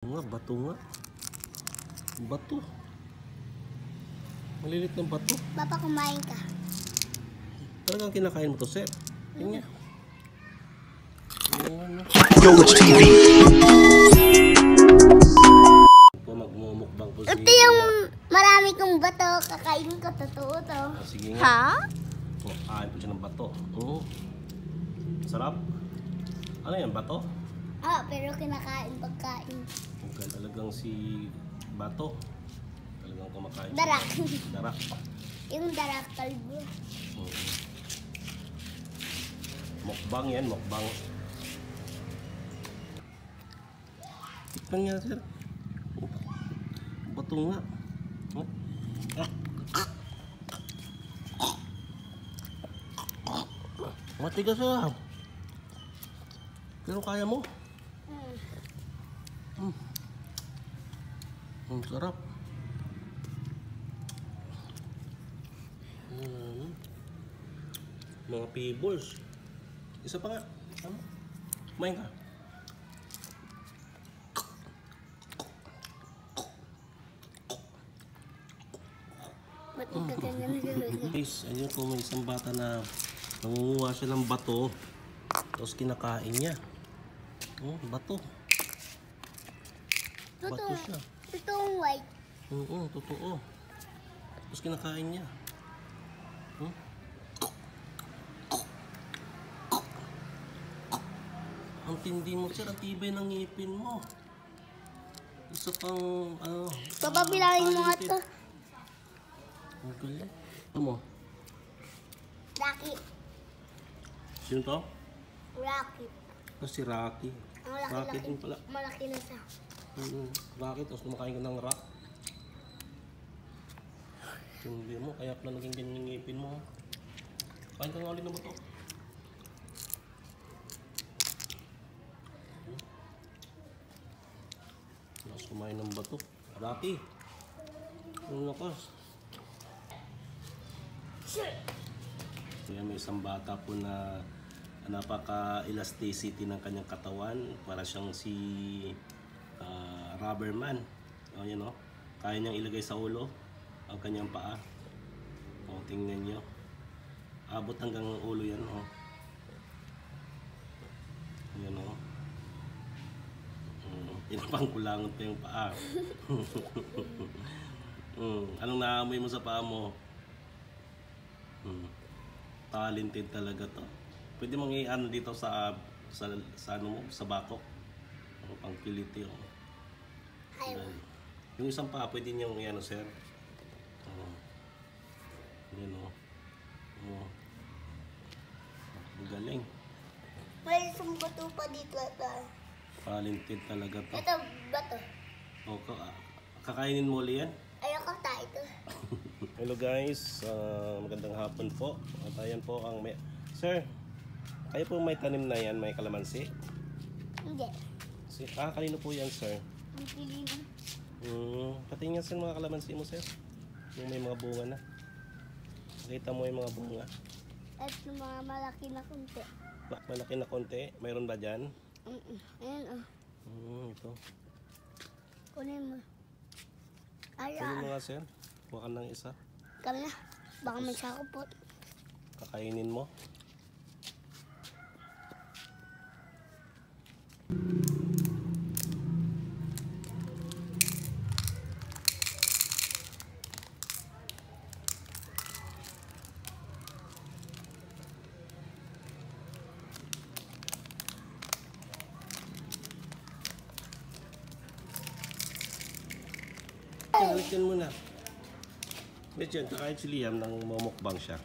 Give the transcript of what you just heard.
Nga, bato nga. Bato. Malilit ng bato. Papa, kumain ka. Talagang kinakain mo to, sir. Yun nga. Yolage TV. Po, magmumukbang po si... Ito yung marami kong bato. Kakainin ko. Totoo to. Sige nga. Ha? Oh, kain po siya ng bato. Sarap. Ano yan, bato? Ah, pero kinakain pagkain. Okay, talagang si bato. Talagang kumakain. Darak. Darak. Yung darak kalbo. Mukbang yan, mukbang. Tikman nga, sir. Bato nga. Matigas siya. Pero kaya mo. Ang sarap. Mga pebbles. Isa pa nga. Kumain ka. Ba't nagkaganyan na gano'n? Guys, ayun po, may isang bata na nangunguha siya ng bato. Tapos kinakain niya. Oh, bato. Bato siya. Totoong white. Oo, totoo. Tapos kinakain niya. Ang tindi mo, sir. Ang tibay ng ngipin mo. Isa pang, ano... Papabilangin mo nga to. Ang galing. Ano mo? Rocky. Sino to? Rocky. Si Rocky. Ang Rocky laki-laki. din pala. Malaki na siya. Rocky, tapos kumakain ka ng rock. Hindi mo, kaya pala naging ganyan yung ngipin mo. Kain ka nga ulit ng bato. Tapos kumain ng bato. Rocky. Ano ka? Kaya may isang bata po na napaka-elasticity ng kanyang katawan. Para siyang si rubber man. O, yan o. Kaya niyang ilagay sa ulo ang kanyang paa. O, tingnan niyo. Abot hanggang ulo yan o. Yan o. Inapang kulangot pa yung paa. Anong naamoy mo sa paa mo? Talented talaga to. Pwede mong i-ano dito sa ano mo, sa bakok. Pang kiliti o. Yung isang paa, pwede niyong i-ano, sir. Yan o. Ang galing. May isang bato pa dito. Talented talaga to. Ito, bato. O, kakainin mo ulit yan? Ayoko tayo ito. Hello guys, magandang hapon po. At ayan po ang may... Sir, kayo po may tanim na yan, may kalamansi? Hindi. Kanino po yan, sir? Ang pilihan. Patingin sir mga kalamansi mo, sir. Yung may mga bunga na. Nakita mo yung mga bunga. At yung mga malaki na kunti. Malaki na konti. Mayroon ba dyan? Ayan Ito. Kunin mo. Kunin mo nga, sir. Huwag ka ng isa. Kami na. Baka may sakupot. Kakainin mo. Ulit yan muna. Ulit yan, kakain si Liam nang mamukbang siya.